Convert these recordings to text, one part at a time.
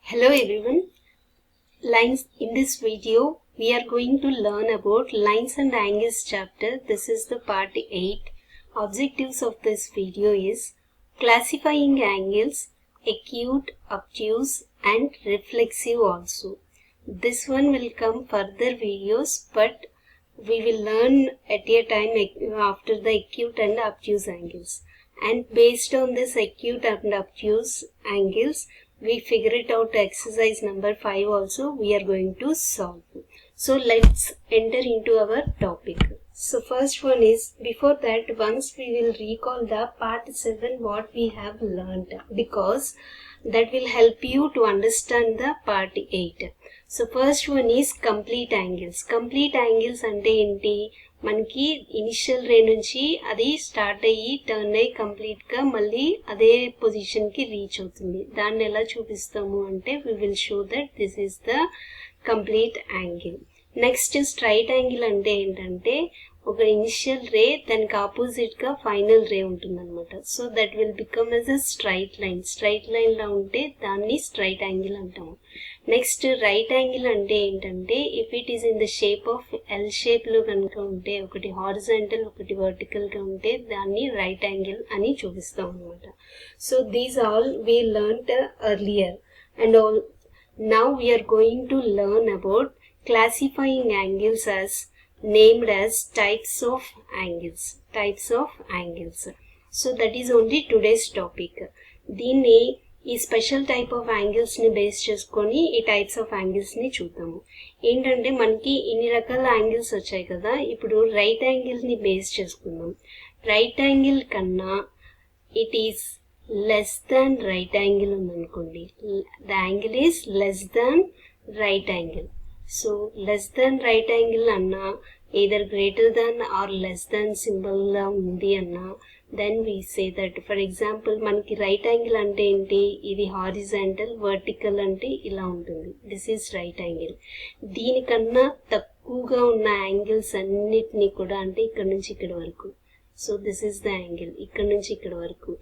Hello everyone. Lines in this video we are going to learn about lines and angles chapter. This is the part 8. Objectives of this video is classifying angles, acute, obtuse and reflexive also. This one will come further videos, but we will learn at a time after the acute and obtuse angles. And based on this acute and obtuse angles, we figure it out exercise number 5 also we are going to solve. So let's enter into our topic. So first one is, before that once we will recall the part 7 what we have learned, because that will help you to understand the part 8. So first one is complete angles. Complete angles ante enti, మనకి initial రే నుంచి అది start అయ్యి turn అయ్యి complete గా మళ్ళీ అదే position కి reach అవుతుంది. దాన్ని ఎలా చూపిస్తాము అంటే we will show that this is the complete angle. Next straight angle అంటే ఏంటంటే ఒక ఇనిషియల్ రే దానికి ఆపోజిట్ గా ఫైనల్ రే ఉంటుంది అనమాట. So that will become as a straight line. Straight line లా ఉంటే దాన్ని స్ట్రైట్ యాంగిల్ అంటాము. నెక్స్ట్ రైట్ యాంగిల్ అంటే ఏంటంటే if it is in the shape of L shape లో కనుక ఉంటే, ఒకటి హారిజాంటల్ ఒకటి వర్టికల్ గా ఉంటే దాన్ని రైట్ యాంగిల్ అని చూపిస్తాం అనమాట. So these all we learned earlier and all. Now we are going to learn about classifying angles as named as types of angles. So that is only today's topic. దీన్ని ఈ special type of angles ని base చేసుకొని ఈ types of angles ని చూద్దాము. ఏంటంటే మనకి ఇన్ని రకాల యాంగిల్స్ వచ్చాయి కదా, ఇప్పుడు రైట్ యాంగిల్ ని బేస్ చేసుకుందాం. రైట్ యాంగిల్ కన్నా it is less than right angle ఉందనుకోండి, the angle is less than right angle. So less than right angle అన్నా, either greater than or less than symbol లా ఉంది అన్నా, then we say that. For example మనకి right angle అంటే ఏంటి, ఇది horizontal, vertical అంటే ఇలా ఉంటుంది, దిస్ ఈజ్ రైట్ యాంగిల్. దీనికన్నా తక్కువగా ఉన్న యాంగిల్స్ అన్నిటినీ కూడా, అంటే ఇక్కడ నుంచి ఇక్కడ వరకు, so this is the angle, ఇక్కడ నుంచి ఇక్కడ వరకు,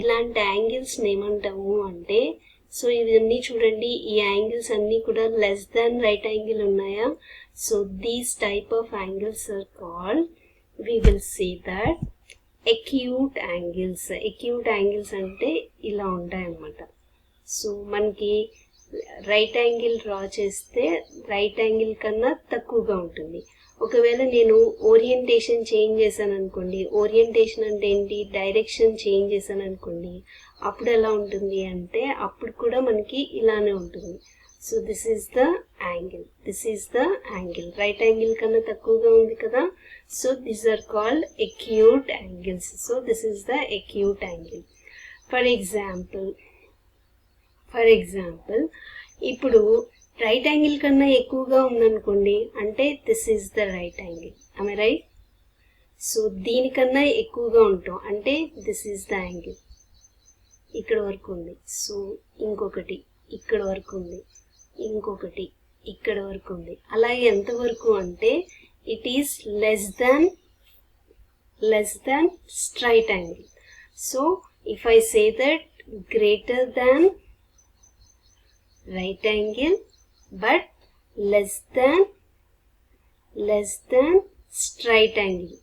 ఇలాంటి యాంగిల్స్ ఏమంటాము అంటే, సో ఇవన్నీ చూడండి, ఈ యాంగిల్స్ అన్ని కూడా లెస్ దాన్ రైట్ యాంగిల్ ఉన్నాయా. So these type of angles are called, we will say that acute angles. acute angles అంటే ఇలా ఉంటాయి అన్నమాట. సో మనకి రైట్ యాంగిల్ డ్రా చేస్తే రైట్ యాంగిల్ కన్నా తక్కువగా ఉంటుంది. ఒకవేళ నేను ఓరియంటేషన్ చేంజ్ చేశాను అనుకోండి, ఓరియంటేషన్ అంటే ఏంటి, డైరెక్షన్ చేంజ్ చేశాను అనుకోండి, అప్పుడు ఎలా ఉంటుంది అంటే అప్పుడు కూడా మనకి ఇలానే ఉంటుంది. So this is the angle, this is the angle. Right angle కన్నా తక్కువగా ఉంది కదా, so these are called acute angles. So this is the acute angle. For example ఇప్పుడు రైట్ యాంగిల్ కన్నా ఎక్కువగా ఉందనుకోండి, అంటే this is the right angle, I right. So దీనికన్నా ఎక్కువగా ఉంటాం అంటే దిస్ ఈస్ ద యాంగిల్, ఇక్కడ వరకు ఉంది. సో ఇంకొకటి ఇక్కడ వరకు ఉంది, ఇంకొకటి ఇక్కడ వరకు ఉంది. అలాగే ఎంతవరకు అంటే it is less than straight angle. So if I say that greater than right angle but less than straight angle,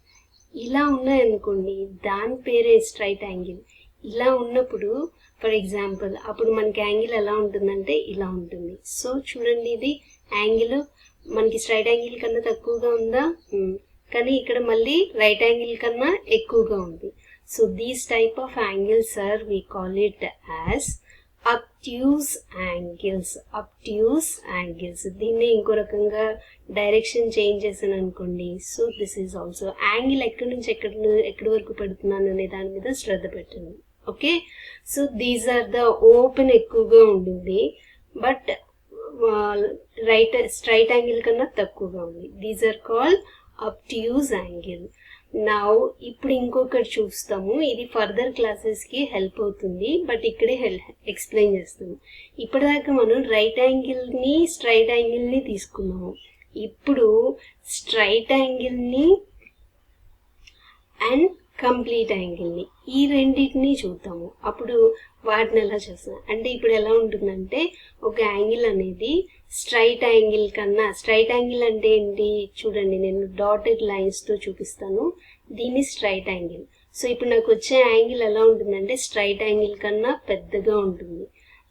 ఇలా ఉన్నాయనుకోండి దాని పేరే స్ట్రైట్ యాంగిల్. ఇలా ఉన్నప్పుడు ఫర్ ఎగ్జాంపుల్ అప్పుడు మనకి యాంగిల్ ఎలా ఉంటుందంటే ఇలా ఉంటుంది. సో చూడండి, ఇది యాంగిల్ మనకి స్ట్రైట్ యాంగిల్ కన్నా తక్కువగా ఉందా, కానీ ఇక్కడ మళ్ళీ రైట్ యాంగిల్ కన్నా ఎక్కువగా ఉంది. So these type of angles are we call it as obtuse angles. దీన్ని ఇంకో రకంగా డైరెక్షన్ చేంజ్ చేశాను అనుకోండి, so this is also angle ఎక్కడి నుంచి ఎక్కడి వరకు పెడుతున్నాను అనే దాని మీద శ్రద్ధ పెట్టండి. Okay, so these are the open ఎక్కువగా ఉంటుంది బట్ స్ట్రైట్ యాంగిల్ కన్నా తక్కువగా ఉంది. These are called obtuse angle. Now ఇప్పుడు ఇంకొకటి చూస్తాము, ఇది ఫర్దర్ క్లాసెస్ కి హెల్ప్ అవుతుంది, బట్ ఇక్కడే ఎక్స్ప్లెయిన్ చేస్తాము. ఇప్పటిదాకా మనం రైట్ యాంగిల్ ని స్ట్రైట్ యాంగిల్ ని తీసుకున్నాము. ఇప్పుడు స్ట్రైట్ యాంగిల్ ని అండ్ కంప్లీట్ యాంగిల్ ని, ఈ రెండింటిని చూద్దాము. అప్పుడు వాటిని ఎలా చేస్తాను అంటే ఇప్పుడు ఎలా ఉంటుందంటే ఒక యాంగిల్ అనేది స్ట్రైట్ యాంగిల్ కన్నా, స్ట్రైట్ యాంగిల్ అంటే ఏంటి చూడండి, నేను డాటెడ్ లైన్స్తో చూపిస్తాను. దీన్ని స్ట్రైట్ యాంగిల్. సో ఇప్పుడు నాకు వచ్చే యాంగిల్ ఎలా ఉంటుందంటే స్ట్రైట్ యాంగిల్ కన్నా పెద్దగా ఉంటుంది.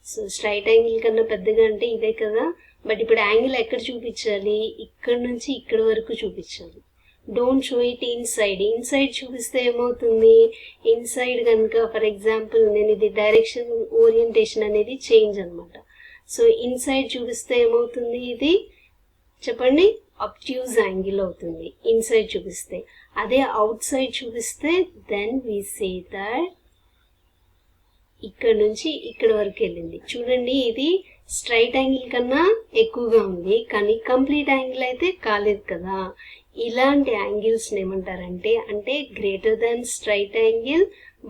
సో స్ట్రైట్ యాంగిల్ కన్నా పెద్దగా అంటే ఇదే కదా. బట్ ఇప్పుడు యాంగిల్ ఎక్కడ చూపించాలి, ఇక్కడ నుంచి ఇక్కడ వరకు చూపించాలి. Don't show it inside. Inside చూపిస్తే ఏమవుతుంది, ఇన్సైడ్ కనుక ఫర్ ఎగ్జాంపుల్ నేను ఇది డైరెక్షన్ ఓరియంటేషన్ అనేది చేంజ్ అనమాట. సో ఇన్సైడ్ చూపిస్తే ఏమవుతుంది, ఇది చెప్పండి అబ్ట్యూజ్ యాంగిల్ అవుతుంది ఇన్సైడ్ చూపిస్తే. అదే అవుట్ సైడ్ చూపిస్తే దెన్ వి సే దట్ ఇక్కడ నుంచి ఇక్కడ వరకు వెళ్ళింది. చూడండి ఇది స్ట్రైట్ యాంగిల్ కన్నా ఎక్కువగా ఉంది, కానీ కంప్లీట్ యాంగిల్ అయితే కాలేదు కదా. ఇలాంటి యాంగిల్స్ ఏమంటారంటే అంటే greater than straight angle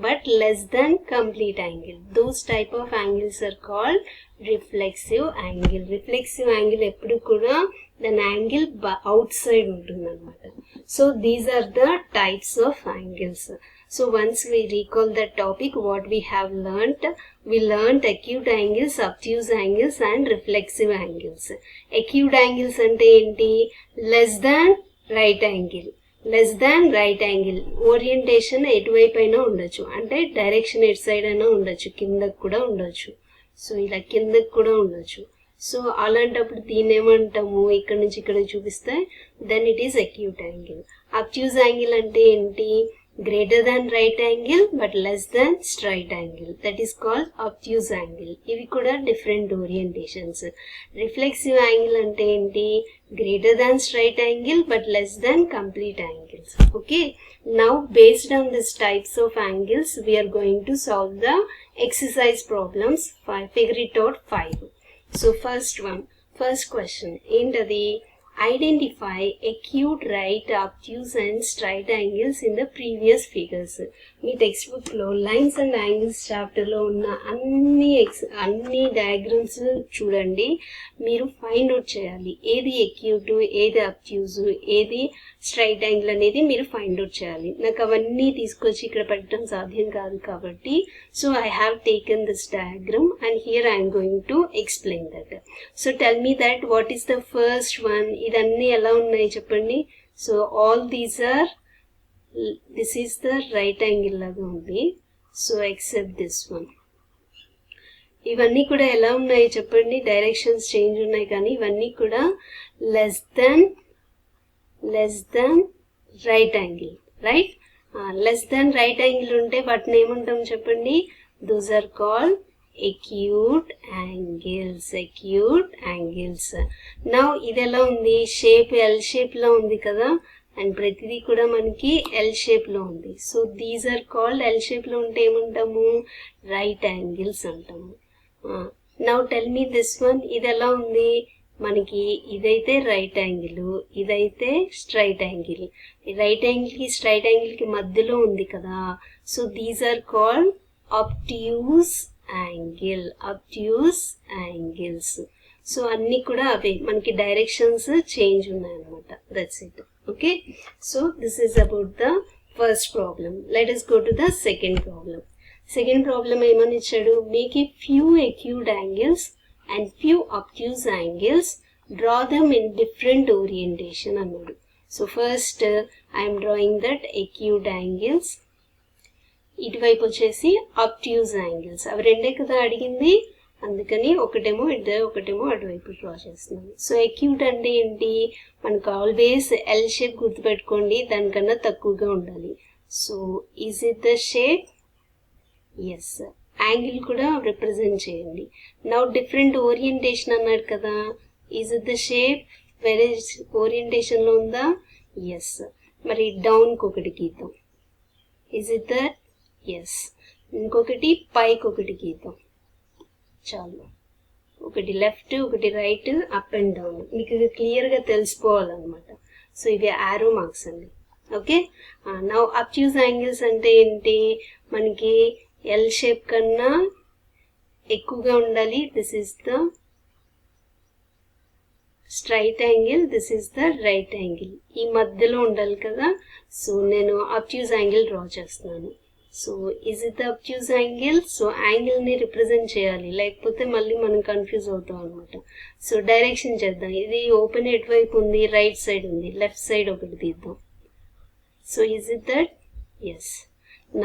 but less than complete angle. Those type of angles are called reflexive angle. Reflexive angle ఎప్పుడు కూడా దాని యాంగిల్ అవుట్ సైడ్ ఉంటుంది అనమాట. So these are the types of angles. So once we recall that topic, what we have we learnt acute angles, obtuse angles and reflexive angles. Acute angles ante enti, less than right angle. Less than right angle. Orientation ఎటువైపు అయినా ఉండొచ్చు, అంటే direction ఎటు side అయినా ఉండొచ్చు, కిందకు కూడా ఉండొచ్చు. సో ఇలా కిందకు కూడా ఉండొచ్చు. సో అలాంటప్పుడు దీన్ని ఏమంటాము, ఇక్కడ నుంచి ఇక్కడ చూపిస్తే then it is acute angle. Obtuse angle అంటే ఏంటి, greater than right angle but less than straight angle, that is called obtuse angle. ఇవి కూడా different orientations. Reflexive angle అంటే ఏంటి, greater than straight angle but less than complete angles. Okay, now based on these types of angles we are going to solve the exercise problems. Figure it out 5. So first question ఏంటది, identify acute, right, obtuse and straight angles in the previous figures. Me text book లో lines and angles chapter లో ఉన్న అన్ని diagrams చూడండి, మీరు find out చేయాలి ఏది acute, ఏది అబ్ట్యూజ్, ఏది స్ట్రైట్ యాంగిల్ అనేది మీరు ఫైండ్ అవుట్ చేయాలి. నాకు అవన్నీ తీసుకొచ్చి ఇక్కడ పెట్టడం సాధ్యం కాదు కాబట్టి so I have taken this diagram and here I'm going to explain that. So tell me that what is the first one. ఇదన్నీ ఎలా ఉన్నాయి చెప్పండి. So all these are, this is the right angle లాగా ఉంది. So except this one. ఇవన్నీ కూడా ఎలా ఉన్నాయి చెప్పండి, డైరెక్షన్స్ చేంజ్ ఉన్నాయి, కానీ ఇవన్నీ కూడా less than right angle, right. Less than right angle ఉంటే వాటిని ఏమంటాం చెప్పండి, those are called acute angles. Now ఇది ఎలా ఉంది, షేప్ ఎల్ షేప్ లో ఉంది కదా, అండ్ ప్రతిదీ కూడా మనకి ఎల్ షేప్ లో ఉంది. So these are called, L shape లో ఉంటే ఏమంటాము, రైట్ యాంగిల్స్ అంటాము. Now tell me this one, ఇది ఎలా ఉంది మనకి, ఇదైతే రైట్ యాంగిల్, ఇదైతే స్ట్రైట్ యాంగిల్. రైట్ యాంగిల్ కి స్ట్రైట్ యాంగిల్ కి మధ్యలో ఉంది కదా. So these are called obtuse angles. సో అన్ని కూడా అవే, మనకి డైరెక్షన్స్ చేంజ్ ఉన్నాయన్నమాట. That's it. Okay, so this is about the first problem. Let us go to the second problem. Second problem ఏమని ఇచ్చాడు, make a few acute angles and few obtuse angles, draw them in different orientation అన్నాడు. So first I'm drawing that acute angles, ఇటువైపు వచ్చేసి అబ్ట్యూజ్ angles. అవి రెండే కదా అడిగింది, అందుకని ఒకటేమో అటువైపు డ్రా చేస్తున్నాను. సో అక్యూట్ అంటే ఏంటి, మనకు ఆల్వేస్ ఎల్ షేప్ గుర్తుపెట్టుకోండి, దానికన్నా తక్కువగా ఉండాలి. So is it the shape, yes. Angle కూడా రిప్రజెంట్ చేయండి. నౌ డిఫరెంట్ ఓరియంటేషన్ అన్నాడు కదా, ఈజ్ ఇట్ ద షేప్, వేరే ఓరియంటేషన్ లో ఉందా, ఎస్. మరి డౌన్కి ఒకటి గీద్దాం, ఈజ్ ఇట్ దట్, ఎస్. ఇంకొకటి పైకి ఒకటి గీద్దాం, చాలు. ఒకటి లెఫ్ట్, ఒకటి రైట్, అప్ అండ్ డౌన్, మీకు ఇది క్లియర్గా తెలిసిపోవాలన్నమాట. సో ఇవి ఆరో మార్క్స్ అండి. ఓకే, నౌ అబ్ట్యూజ్ యాంగిల్స్ అంటే ఏంటి, మనకి ఎల్ షేప్ కన్నా ఎక్కువగా ఉండాలి. This is the straight angle, this is the right angle, ఈ మధ్యలో ఉండాలి కదా. సో నేను అబ్ట్యూజ్ యాంగిల్ డ్రా చేస్తున్నాను. So is it the obtuse angle? So యాంగిల్ని రిప్రజెంట్ చేయాలి, లేకపోతే మళ్ళీ మనం కన్ఫ్యూజ్ అవుతాం అనమాట. సో డైరెక్షన్ చేద్దాం. ఇది ఓపెన్ ఎటువైపు ఉంది? రైట్ సైడ్ ఉంది. లెఫ్ట్ సైడ్ ఒకటి తీద్దాం. So is it that? Yes.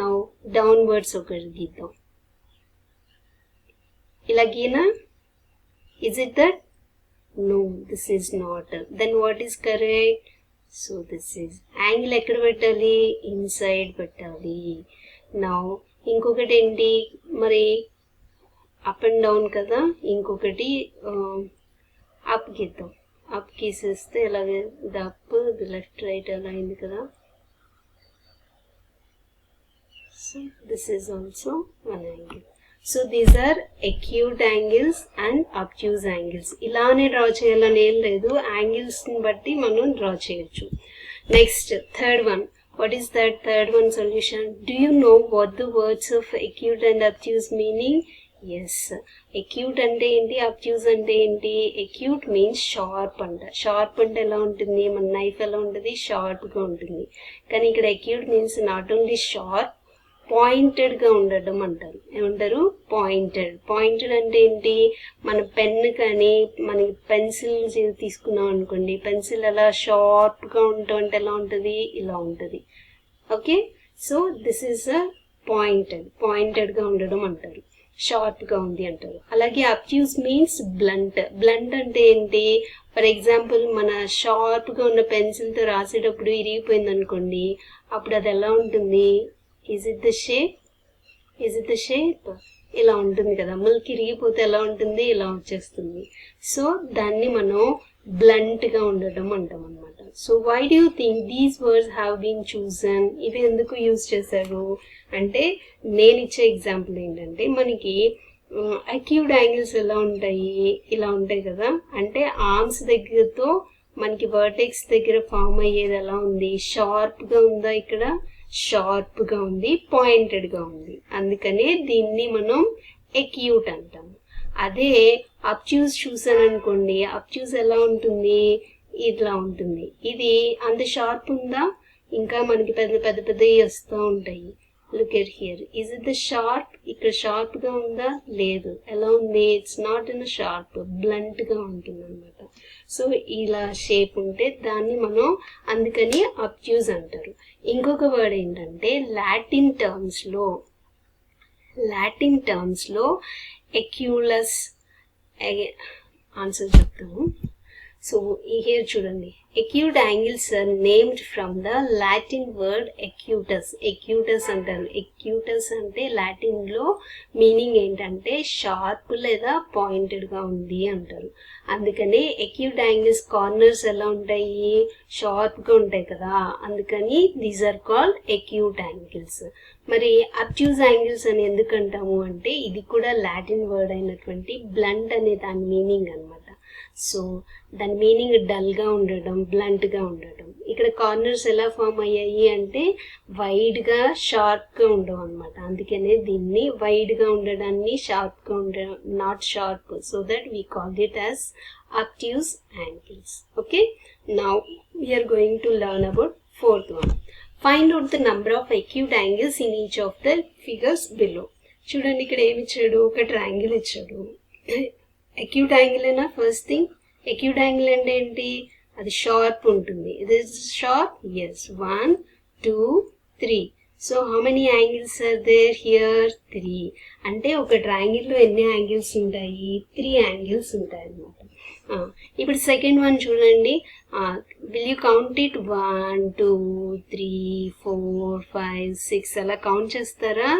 Now downwards ఒకటి గీద్దాం. ఇలా గీనా? Is it that? No, this is not. Then what is correct? So this is angle ekkada pettali? Inside pettali. Now inkokati enti mari up and down kada, inkokati up gidam. Up గీసేస్తే అలాగే ఇది up, ఇది left right అలా అయింది కదా. So this is also one angle. సో these ఆర్ acute angles and obtuse angles. ఇలానే డ్రా చేయాలని ఏం లేదు, యాంగిల్స్ని బట్టి మనం డ్రా చేయొచ్చు. Next third one. What is that third one solution? Do you know what the words of acute and obtuse meaning? Yes. acute అంటే ఏంటి? obtuse అంటే ఏంటి? acute మీన్స్ షార్ప్ అంట. షార్ప్ అంటే ఎలా ఉంటుంది? మన నైఫ్ ఎలా ఉంటుంది? షార్ప్గా ఉంటుంది. కానీ ఇక్కడ acute means not only sharp, పాయింటెడ్గా ఉండడం అంటారు. ఏమంటారు? పాయింటెడ్. పాయింటెడ్ అంటే ఏంటి? మన పెన్ కానీ మనకి పెన్సిల్ తీసుకున్నాం అనుకోండి, పెన్సిల్ అలా షార్ప్గా ఉండటం అంటే ఎలా ఉంటుంది? ఇలా ఉంటుంది. Okay. So this is a pointed. పాయింటెడ్గా ఉండడం అంటారు, షార్ప్గా ఉంది అంటారు. అలాగే అబ్ట్యూస్ మీన్స్ బ్లంట్. బ్లంట్ అంటే ఏంటి? ఫర్ ఎగ్జాంపుల్ మన షార్ప్గా ఉన్న పెన్సిల్తో రాసేటప్పుడు ఇరిగిపోయింది అనుకోండి, అప్పుడు అది ఎలా ఉంటుంది? Is it the shape? Is it the shape? ఇలా ఉంటుంది కదా. ముల్కి ఇరిగిపోతే ఎలా ఉంటుంది? ఇలా వచ్చేస్తుంది. సో దాన్ని మనం బ్లంట్గా ఉండటం అంటాం అనమాట. So why do you think these words have been chosen? ఇవి ఎందుకు యూజ్ చేశారు అంటే, నేను ఇచ్చే ఎగ్జాంపుల్ ఏంటంటే, మనకి అక్యూట్ యాంగిల్స్ ఎలా ఉంటాయి? ఇలా ఉంటాయి కదా. అంటే ఆర్మ్స్ దగ్గరతో మనకి వర్టెక్స్ దగ్గర ఫామ్ అయ్యేది ఎలా ఉంది? షార్ప్గా ఉందా? ఇక్కడ షార్ప్గా ఉంది, పాయింటెడ్గా ఉంది. అందుకనే దీన్ని మనం acute అంటాము. అదే అబ్ట్యూస్ చూసాను అనుకోండి, అబ్ట్యూస్ ఎలా ఉంటుంది? ఇట్లా ఉంటుంది. ఇది అంత షార్ప్ ఉందా? ఇంకా మనకి పెద్ద పెద్ద పెద్దవి వస్తూ ఉంటాయి. Look at here. Is it the sharp? ఇక్కడ షార్ప్గా ఉందా? లేదు. ఎలా ఉంది? ఇట్స్ నాట్ ఇన్ షార్ప్, బ్లంట్గా ఉంటుంది అనమాట. సో ఇలా షేప్ ఉంటే దాన్ని మనం అందుకని అబ్ట్యూస్ అంటారు. ఇంకొక వర్డ్ ఏంటంటే, లాటిన్ టర్మ్స్లో ఎక్యూలస్ ఆన్సర్ చెప్తాము. సో హియర్ చూడండి, acute angles are named from the Latin word acutus. acutus అంటారు. acutus అంటే లాటిన్లో మీనింగ్ ఏంటంటే షార్ప్ లేదా పాయింటెడ్గా ఉంది అంటారు. అందుకని acute angles కార్నర్స్ ఎలా ఉంటాయి? షార్ప్గా ఉంటాయి కదా. అందుకని these are called acute angles. మరి అబ్ట్యూస్ యాంగిల్స్ అని ఎందుకు అంటాము అంటే, ఇది కూడా లాటిన్ వర్డ్ అయినటువంటి బ్లంట్ అనే దాని మీనింగ్ అనమాట. సో దాని మీనింగ్ డల్గా ఉండడం, బ్లంట్గా ఉండడం. ఇక్కడ కార్నర్స్ ఎలా ఫామ్ అయ్యాయి అంటే వైడ్గా, షార్ప్గా ఉండవు అనమాట. అందుకనే దీన్ని వైడ్గా ఉండడాన్ని షార్ప్గా ఉండడం, not sharp, so that we call it as obtuse angles. Okay. Now we are going to learn about fourth one. Find out the number of acute angles in each of the figures below. చూడండి, ఇక్కడ ఏమి ఇచ్చాడు? ఒక triangle ఇచ్చాడు. acute angle ఏనా first thing? acute angle అంటే ఏంటి? అది షార్ప్ ఉంటుంది. ఇది sharp? Yes. 1 2 3. So how many angles are there here? 3. అంటే ఒక ట్రయాంగిల్లో ఎన్ని యాంగిల్స్ ఉంటాయి? 3 యాంగిల్స్ ఉంటాయి అన్నమాట. ఇప్పుడు సెకండ్ వన్ చూడండి. Will you count it? 1 2 3 4 5 6 అలా కౌంట్ చేస్తారా?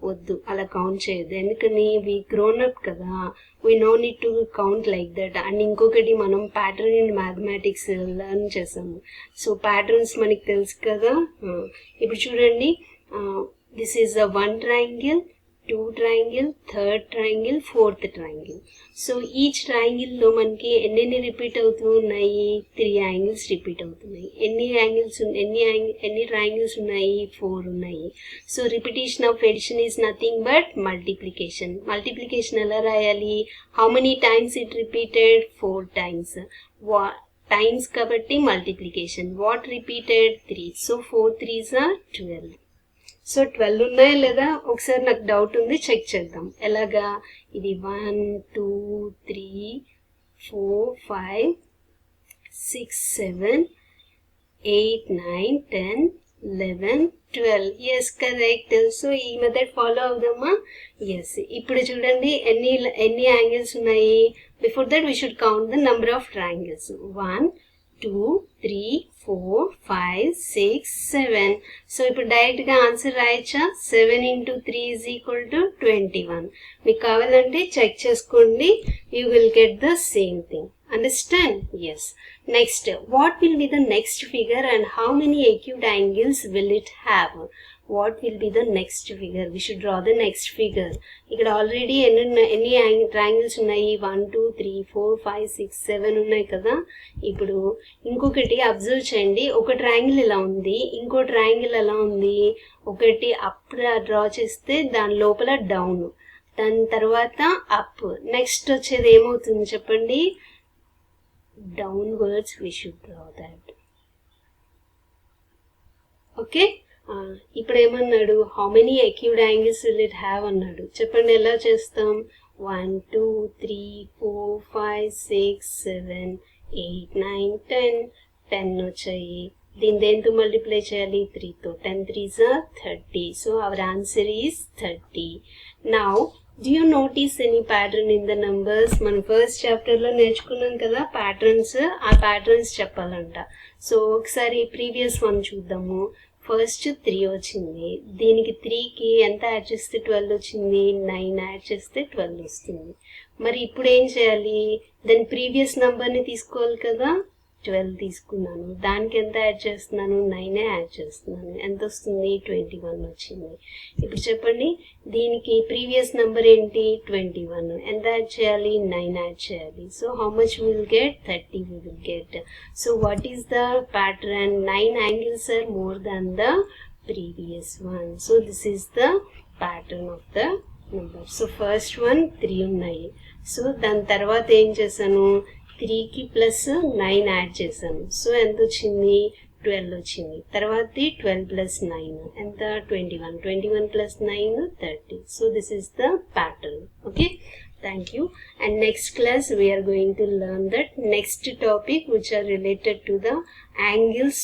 వద్దు, అలా కౌంట్ చేయొద్దు. ఎందుకని? వి గ్రోన్ అప్ కదా, we no need to count like that. And ఇంకొకటి, మనం ప్యాటర్న్ ఇన్ మ్యాథమెటిక్స్ లెర్న్ చేసాము. సో ప్యాటర్న్స్ మనకి తెలుసు కదా. ఇప్పుడు చూడండి, this is a 1 triangle, 2 triangle, 3rd triangle, 4th triangle. So each ట్రయాంగిల్లో మనకి ఎన్ని రిపీట్ అవుతూ ఉన్నాయి? 3 యాంగిల్స్ రిపీట్ అవుతున్నాయి. ఎన్ని ట్రయాంగిల్స్ ఉన్నాయి? 4 ఉన్నాయి. So repetition of addition is nothing but multiplication. Multiplication ఎలా రాయాలి? How many times it repeated? 4 times. Times కాబట్టి multiplication. What repeated? 3. So 4 3s are 12. So 12 ఉన్నాయా లేదా ఒకసారి నాకు డౌట్ ఉంది, చెక్ చేద్దాం. ఎలాగా? ఇది 1 2 3 4 5 6 7 8 9 10 11 12. Yes correct. సో ఈ మెథడ్ ఫాలో అవుదామా? ఎస్. ఇప్పుడు చూడండి ఎన్ని యాంగిల్స్ ఉన్నాయి. Before that we should count the number of triangles. 1 2 3 4 5 6 7. So ఇప్పుడు డైరెక్ట్ గా ఆన్సర్ రాయచ్చా? 7 into 3 is equal to 21. మీకు కావాలంటే చెక్ చేసుకోండి. You will get the same thing. Understand? Yes. Next, what will be the next figure and how many acute angles will it have? What will be the next figure? We should draw the next figure. ఇక్కడ already ఎన్ని triangles ఉన్నాయి? 1 2 3 4 5 6 7 ఉన్నాయి కదా. ఇప్పుడు ఇంకొకటి observe చేయండి. ఒక triangle ఇలా ఉంది, ఇంకో ట్రయాంగిల్ ఎలా ఉంది. ఒకటి అప్ డ్రా చేస్తే దాని లోపల డౌన్, దాని తర్వాత అప్, నెక్స్ట్ వచ్చేది ఏమవుతుంది చెప్పండి? downwards. We should draw that. Okay. ఇప్పుడు ఏమన్నాడు? How many acute angles will it have అన్నాడు. చెప్పండి ఎలా చేస్తాం? 1 2 3 4 5 6 7 8 9 10 10 వచ్చాయి. దీని దేంతో మల్టిప్లై చేయాలి? 3తో. 10 3s are 30. So our answer is 30. Now do you notice any pattern in the numbers? మనం ఫస్ట్ చాప్టర్ లో నేర్చుకున్నాం కదా ప్యాటర్న్స్. ఆ ప్యాటర్న్స్ చెప్పాలంట. సో ఒకసారి ప్రీవియస్ వన్ చూద్దాము. ఫస్ట్ 3 వచ్చింది. దీనికి 3కి ఎంత యాడ్ చేస్తే 12 వచ్చింది? 9 యాడ్ చేస్తే 12 వస్తుంది. మరి ఇప్పుడు ఏం చేయాలి? దాని ప్రీవియస్ నంబర్ని తీసుకోవాలి కదా. 12 తీసుకున్నాను, దానికి ఎంత యాడ్ చేస్తున్నాను? 9 యాడ్ చేస్తున్నాను. ఎంత వస్తుంది? 21 వచ్చింది. ఇప్పుడు చెప్పండి, దీనికి ప్రీవియస్ నెంబర్ ఏంటి? 21. ఎంత యాడ్ చేయాలి? 9 యాడ్ చేయాలి. So how much will get? 30 we will get. So what is the pattern? 9 angles are more than the previous one. So this is the pattern of the number. So first one 3 ఉన్నాయి. So దాని తర్వాత ఏం చేశాను? 3కి plus 9 add చేశాను. So ఎంత వచ్చింది? 12 వచ్చింది. తర్వాత 12 ప్లస్ 9 ఎంత? 21. 21 plus 9 30. So this is the pattern. Okay, thank you. And next class we are going to learn that next topic which are related to the angles